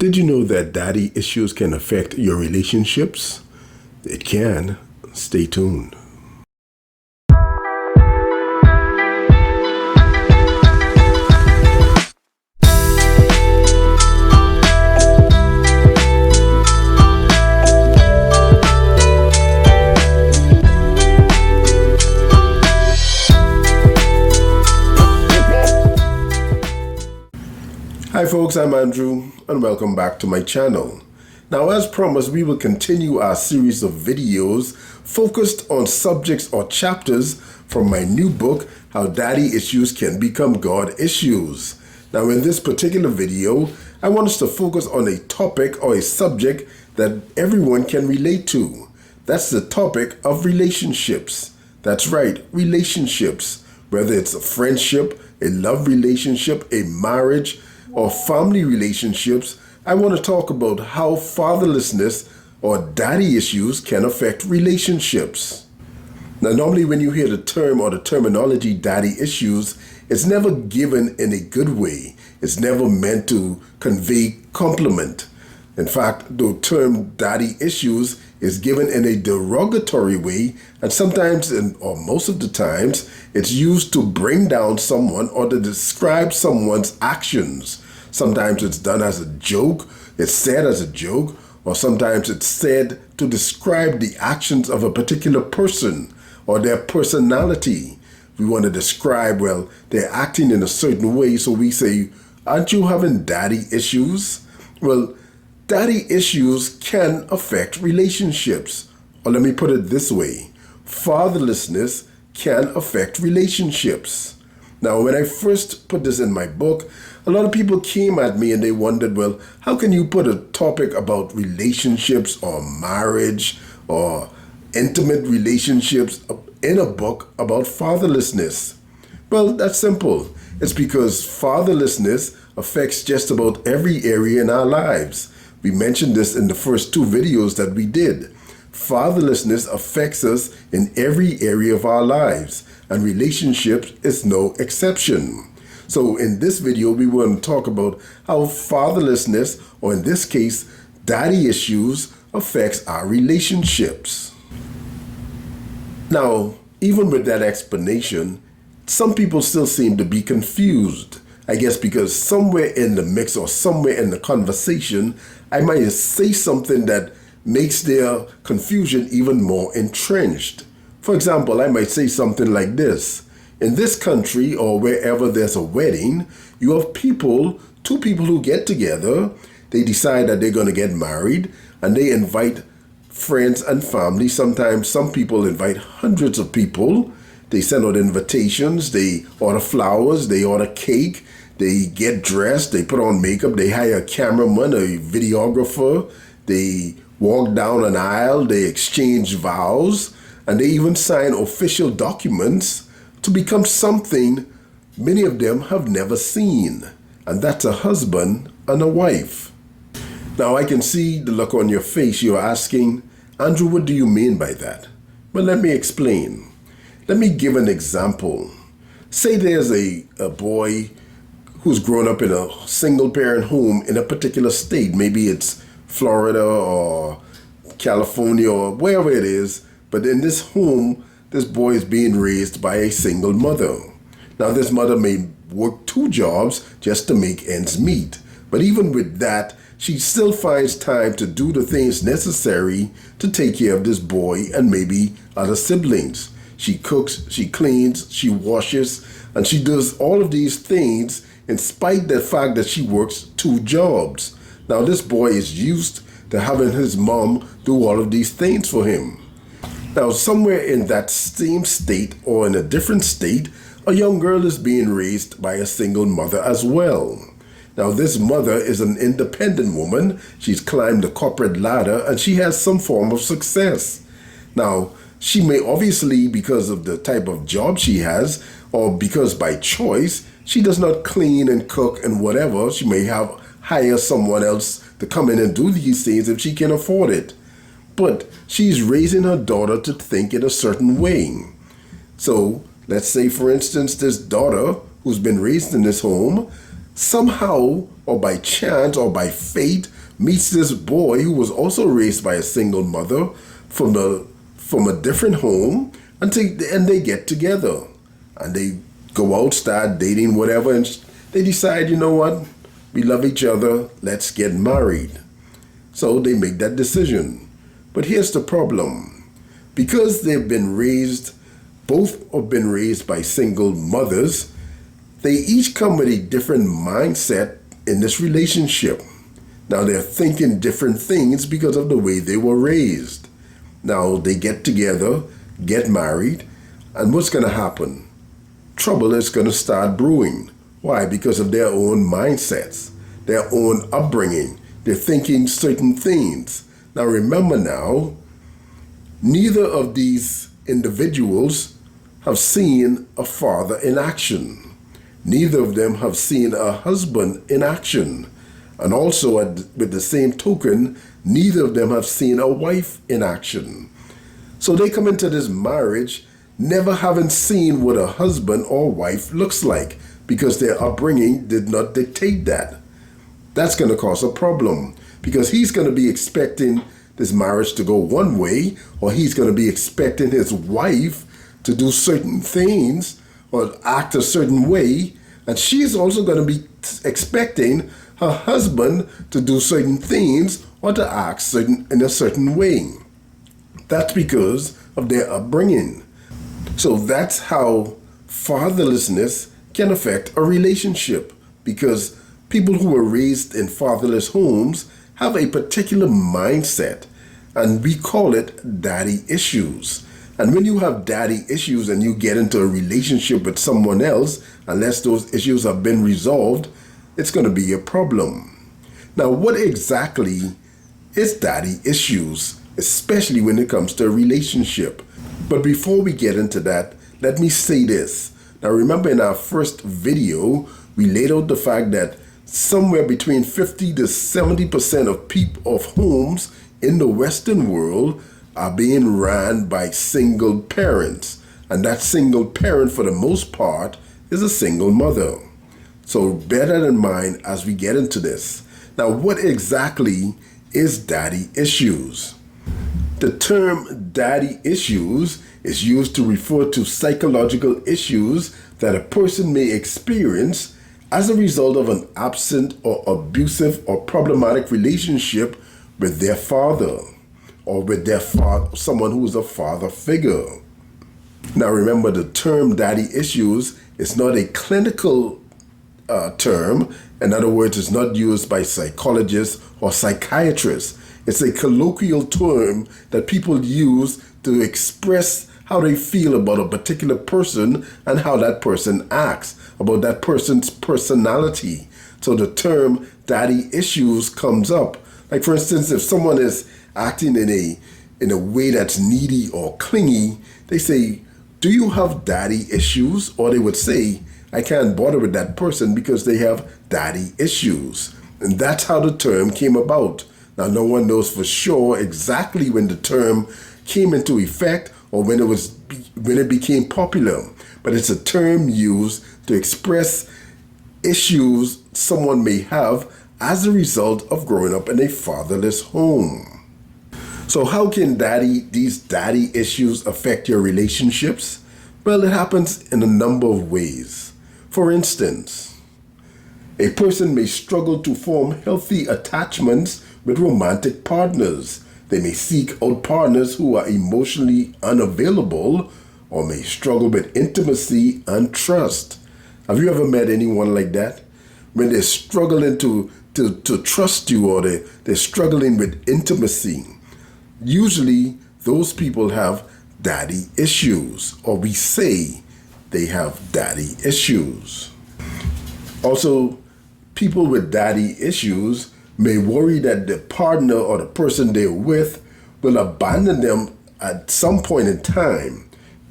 Did you know that daddy issues can affect your relationships? It can. Stay tuned. Hi folks, I'm Andrew and welcome back to my channel. Now, as promised, we will continue our series of videos focused on subjects or chapters from my new book, How Daddy Issues Can Become God Issues. Now, in this particular video, I want us to focus on a topic or a subject that everyone can relate to. That's the topic of relationships. That's right, relationships. Whether it's a friendship, a love relationship, a marriage, or family relationships, I want to talk about how fatherlessness or daddy issues can affect relationships. Now, normally when you hear the term or the terminology daddy issues, it's never given in a good way. It's never meant to convey compliment. In fact, the term daddy issues is given in a derogatory way, and sometimes, or most of the times, it's used to bring down someone or to describe someone's actions. Sometimes it's done as a joke, it's said as a joke, or sometimes it's said to describe the actions of a particular person or their personality. We want to describe, well, they're acting in a certain way, so we say, aren't you having daddy issues? Well, daddy issues can affect relationships. Or let me put it this way, fatherlessness can affect relationships. Now, when I first put this in my book, a lot of people came at me and they wondered, well, how can you put a topic about relationships or marriage or intimate relationships in a book about fatherlessness? Well, that's simple. It's because fatherlessness affects just about every area in our lives. We mentioned this in the first two videos that we did. Fatherlessness affects us in every area of our lives, and relationships is no exception. So in this video, we want to talk about how fatherlessness, or in this case, daddy issues, affects our relationships. Now, even with that explanation, some people still seem to be confused. I guess because somewhere in the mix or somewhere in the conversation, I might say something that makes their confusion even more entrenched. For example, I might say something like this. In this country or wherever there's a wedding, you have two people who get together, they decide that they're going to get married, and they invite friends and family. Sometimes some people invite hundreds of people. They send out invitations, they order flowers, they order cake, they get dressed, they put on makeup, they hire a cameraman, a videographer, they walk down an aisle, they exchange vows, and they even sign official documents to become something many of them have never seen, and that's a husband and a wife. Now, I can see the look on your face. You're asking, Andrew, what do you mean by that? Well, let me explain. Let me give an example. Say there's a boy who's grown up in a single-parent home in a particular state. Maybe it's Florida or California or wherever it is, but in this home, this boy is being raised by a single mother. Now, this mother may work two jobs just to make ends meet. But even with that, she still finds time to do the things necessary to take care of this boy and maybe other siblings. She cooks, she cleans, she washes, and she does all of these things in spite of the fact that she works two jobs. Now, this boy is used to having his mom do all of these things for him. Now, somewhere in that same state or in a different state, a young girl is being raised by a single mother as well. Now, this mother is an independent woman. She's climbed the corporate ladder and she has some form of success. Now, she may obviously, because of the type of job she has, or because by choice, she does not clean and cook and whatever. She may hire someone else to come in and do these things if she can afford it. But she's raising her daughter to think in a certain way. So let's say, for instance, this daughter who's been raised in this home somehow or by chance or by fate meets this boy who was also raised by a single mother from a different home, and they get together and they go out, start dating, whatever, and they decide, you know what, we love each other, let's get married. So they make that decision. But here's the problem. Because both have been raised by single mothers, they each come with a different mindset in this relationship. Now they're thinking different things because of the way they were raised. Now they get together, get married, and what's going to happen? Trouble is going to start brewing. Why? Because of their own mindsets, their own upbringing. They're thinking certain things. Now remember now, neither of these individuals have seen a father in action. Neither of them have seen a husband in action. And also, with the same token, neither of them have seen a wife in action. So they come into this marriage never having seen what a husband or wife looks like because their upbringing did not dictate that. That's going to cause a problem because he's going to be expecting this marriage to go one way, or he's going to be expecting his wife to do certain things or act a certain way, and she's also going to be expecting her husband to do certain things or to act in a certain way. That's because of their upbringing. So that's how fatherlessness can affect a relationship, because people who were raised in fatherless homes have a particular mindset, and we call it daddy issues. And when you have daddy issues and you get into a relationship with someone else, unless those issues have been resolved, it's going to be a problem. Now, what exactly is daddy issues, especially when it comes to a relationship? But before we get into that, let me say this. Now, remember in our first video, we laid out the fact that somewhere between 50 to 70% of homes in the Western world are being ran by single parents. And that single parent, for the most part, is a single mother. So bear that in mind as we get into this. Now, what exactly is daddy issues? The term daddy issues is used to refer to psychological issues that a person may experience as a result of an absent or abusive or problematic relationship with their father, or with someone who is a father figure. Now remember, the term daddy issues is not a clinical term. In other words, it's not used by psychologists or psychiatrists. It's a colloquial term that people use to express how they feel about a particular person and how that person acts, about that person's personality. So the term daddy issues comes up. Like, for instance, if someone is acting in a way that's needy or clingy, they say, do you have daddy issues? Or they would say, I can't bother with that person because they have daddy issues. And that's how the term came about. Now, no one knows for sure exactly when the term came into effect or when it became popular, but it's a term used to express issues someone may have as a result of growing up in a fatherless home. So how can these daddy issues affect your relationships? Well, it happens in a number of ways. For instance, a person may struggle to form healthy attachments with romantic partners. They may seek out partners who are emotionally unavailable or may struggle with intimacy and trust. Have you ever met anyone like that? When they're struggling to trust you, or they're struggling with intimacy, usually those people have daddy issues, or we say they have daddy issues. Also, people with daddy issues may worry that the partner or the person they're with will abandon them at some point in time,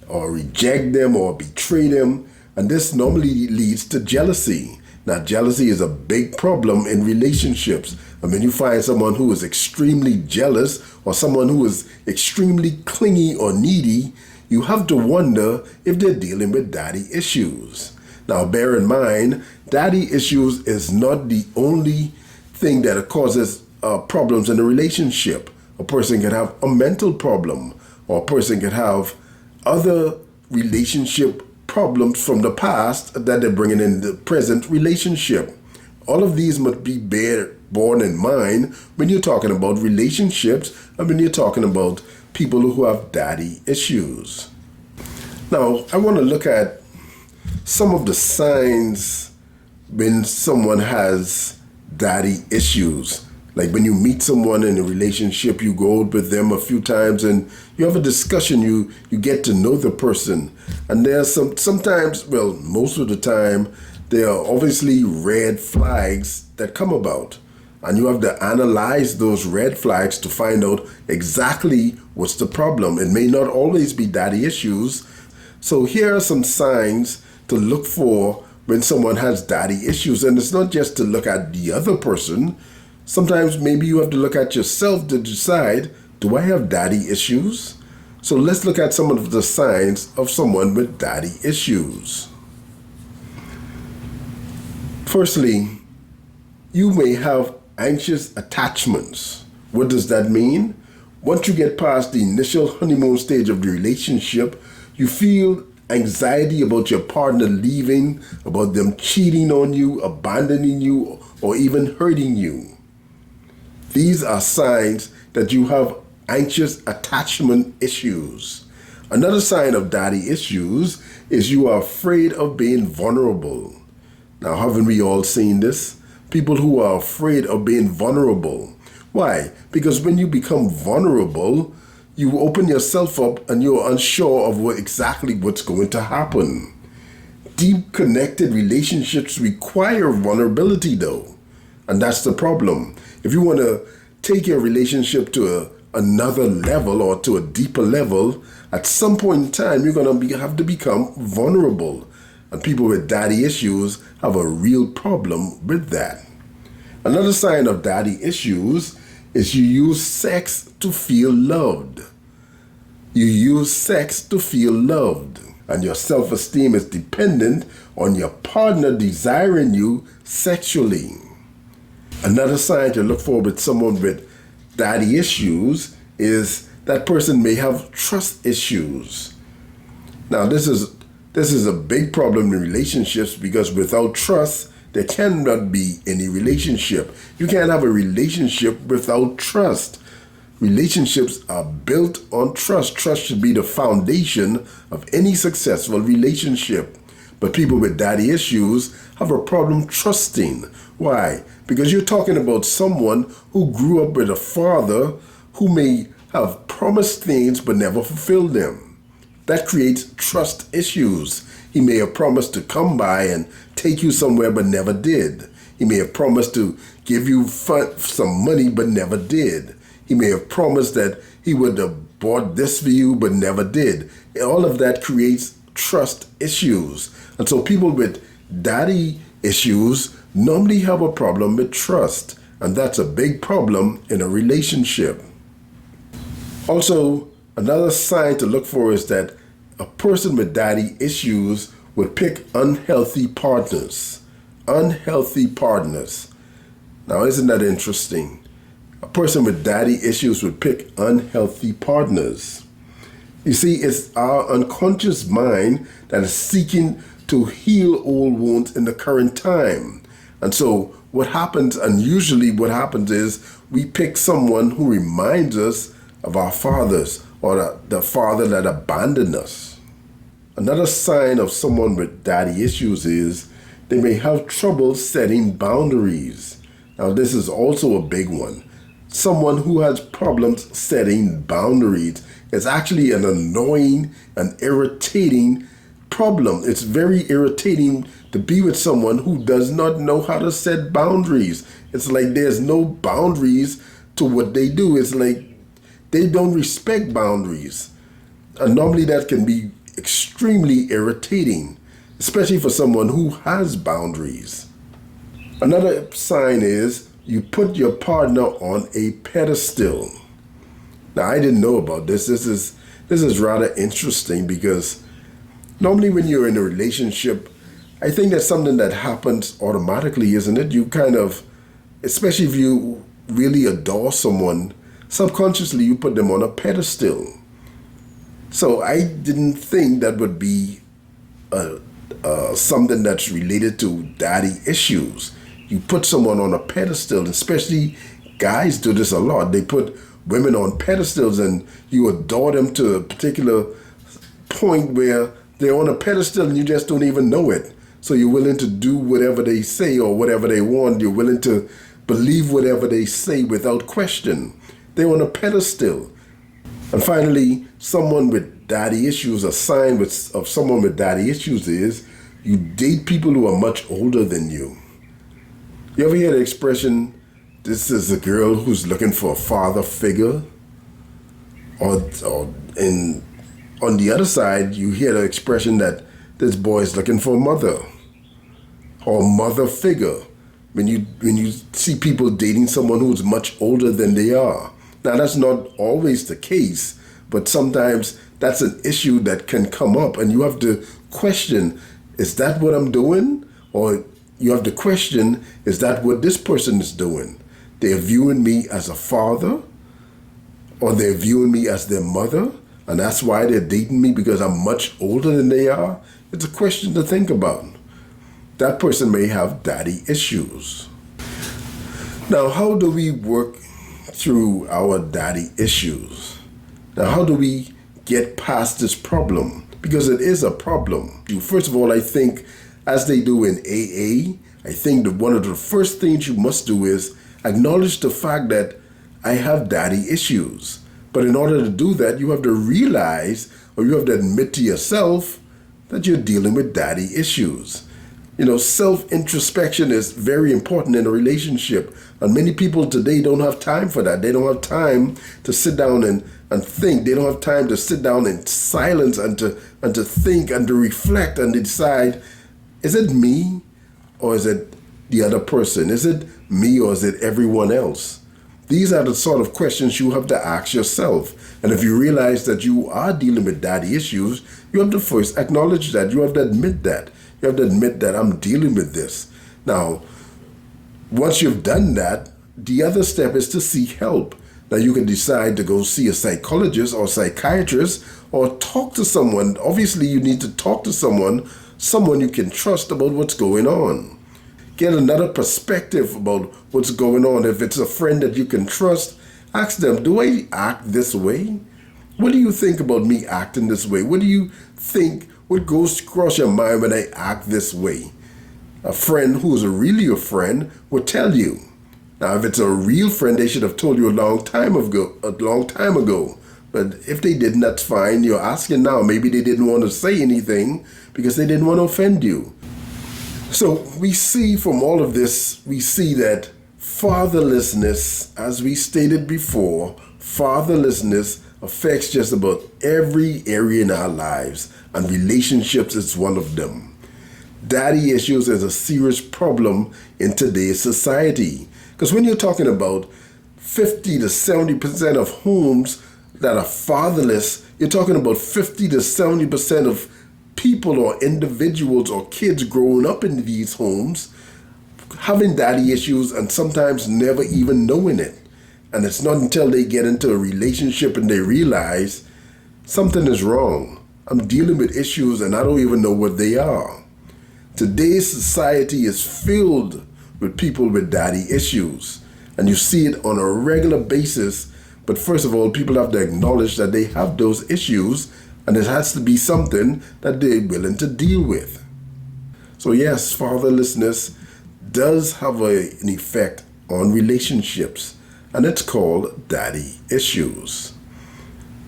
or reject them or betray them, and this normally leads to jealousy. Now, jealousy is a big problem in relationships. And when you find someone who is extremely jealous or someone who is extremely clingy or needy, you have to wonder if they're dealing with daddy issues. Now, bear in mind daddy issues is not the only thing that causes problems in a relationship. A person can have a mental problem, or a person can have other relationship problems from the past that they're bringing in the present relationship. All of these must be borne in mind when you're talking about relationships and when you're talking about people who have daddy issues. Now, I want to look at some of the signs when someone has daddy issues. Like when you meet someone in a relationship, you go out with them a few times and you have a discussion, you get to know the person. And there's sometimes, well, most of the time, there are obviously red flags that come about. And you have to analyze those red flags to find out exactly what's the problem. It may not always be daddy issues. So here are some signs to look for when someone has daddy issues. And it's not just to look at the other person. Sometimes maybe you have to look at yourself to decide, do I have daddy issues? So let's look at some of the signs of someone with daddy issues. Firstly, you may have anxious attachments. What does that mean? Once you get past the initial honeymoon stage of the relationship, you feel anxiety about your partner leaving, about them cheating on you, abandoning you, or even hurting you. These are signs that you have anxious attachment issues. Another sign of daddy issues is you are afraid of being vulnerable. Now, haven't we all seen this? People who are afraid of being vulnerable. Why? Because when you become vulnerable, you open yourself up and you're unsure of exactly what's going to happen. Deep connected relationships require vulnerability though. And that's the problem. If you want to take your relationship to another level or to a deeper level, at some point in time, you're going to have to become vulnerable. And people with daddy issues have a real problem with that. Another sign of daddy issues is you use sex to feel loved. You use sex to feel loved. And your self-esteem is dependent on your partner desiring you sexually. Another sign to look for with someone with daddy issues is that person may have trust issues. Now, this is a big problem in relationships because without trust, there cannot be any relationship. You can't have a relationship without trust. Relationships are built on trust. Trust should be the foundation of any successful relationship. But people with daddy issues have a problem trusting. Why? Because you're talking about someone who grew up with a father who may have promised things but never fulfilled them. That creates trust issues. He may have promised to come by and take you somewhere but never did. He may have promised to give you some money but never did. He may have promised that he would have bought this for you but never did. All of that creates trust issues. And so people with daddy issues normally have a problem with trust. And that's a big problem in a relationship. Also, another sign to look for is that a person with daddy issues would pick unhealthy partners. Unhealthy partners. Now, isn't that interesting? A person with daddy issues would pick unhealthy partners. You see, it's our unconscious mind that is seeking to heal old wounds in the current time. And so what happens, and usually what happens is we pick someone who reminds us of our fathers or the father that abandoned us. Another sign of someone with daddy issues is they may have trouble setting boundaries. Now, this is also a big one. Someone who has problems setting boundaries is actually an annoying and irritating problem. It's very irritating to be with someone who does not know how to set boundaries. It's like there's no boundaries to what they do. It's like they don't respect boundaries. And normally that can be extremely irritating, especially for someone who has boundaries. Another sign is you put your partner on a pedestal. Now, I didn't know about this. This is rather interesting because normally when you're in a relationship, I think that's something that happens automatically, isn't it? You kind of, especially if you really adore someone, subconsciously you put them on a pedestal. So I didn't think that would be something that's related to daddy issues. You put someone on a pedestal, especially guys do this a lot. They put women on pedestals and you adore them to a particular point where they're on a pedestal and you just don't even know it. So you're willing to do whatever they say or whatever they want. You're willing to believe whatever they say without question. They're on a pedestal. And finally, someone with daddy issues, a sign of someone with daddy issues is you date people who are much older than you. You ever hear the expression, this is a girl who's looking for a father figure? And on the other side, you hear the expression that this boy is looking for a mother or mother figure. When you see people dating someone who's much older than they are. Now, that's not always the case, but sometimes that's an issue that can come up and you have to question, is that what I'm doing? Or you have to question, is that what this person is doing? They're viewing me as a father or they're viewing me as their mother and that's why they're dating me because I'm much older than they are? It's a question to think about. That person may have daddy issues. Now, how do we work through our daddy issues? Now, how do we get past this problem? Because it is a problem. First of all, I think, as they do in AA, I think that one of the first things you must do is acknowledge the fact that I have daddy issues. But in order to do that, you have to realize or you have to admit to yourself that you're dealing with daddy issues. You know, self-introspection is very important in a relationship. And many people today don't have time for that. They don't have time to sit down and think. They don't have time to sit down in silence and to think and to reflect and decide, is it me or is it the other person? Is it me or is it everyone else? These are the sort of questions you have to ask yourself. And if you realize that you are dealing with daddy issues, you have to first acknowledge that. You have to admit that. You have to admit that I'm dealing with this. Now, once you've done that, the other step is to seek help. Now, you can decide to go see a psychologist or psychiatrist or talk to someone. Obviously, you need to talk to someone you can trust about what's going on. Get another perspective about what's going on. If it's a friend that you can trust, ask them, do I act this way? What do you think about me acting this way? What do you think? What goes across your mind when I act this way? A friend who's really a friend will tell you. Now, if it's a real friend, they should have told you a long time ago. But if they didn't, that's fine. You're asking now. Maybe they didn't want to say anything because they didn't want to offend you. So we see from all of this, we see that fatherlessness, as we stated before, fatherlessness affects just about every area in our lives, and relationships is one of them. Daddy issues is a serious problem in today's society. Because when you're talking about 50 to 70% of homes that are fatherless, you're talking about 50 to 70% of people or individuals or kids growing up in these homes having daddy issues and sometimes never even knowing it. And it's not until they get into a relationship and they realize something is wrong. I'm dealing with issues and I don't even know what they are. Today's society is filled with people with daddy issues. And you see it on a regular basis. But first of all, people have to acknowledge that they have those issues and it has to be something that they're willing to deal with. So yes, fatherlessness does have an effect on relationships. And it's called daddy issues.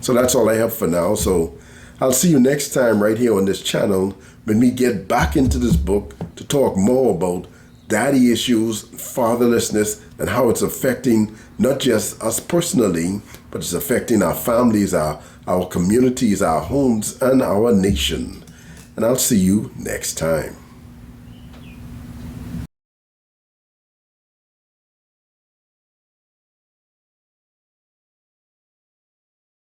So that's all I have for now. So I'll see you next time right here on this channel when we get back into this book to talk more about daddy issues, fatherlessness, and how it's affecting not just us personally, but it's affecting our families, our communities, our homes, and our nation. And I'll see you next time.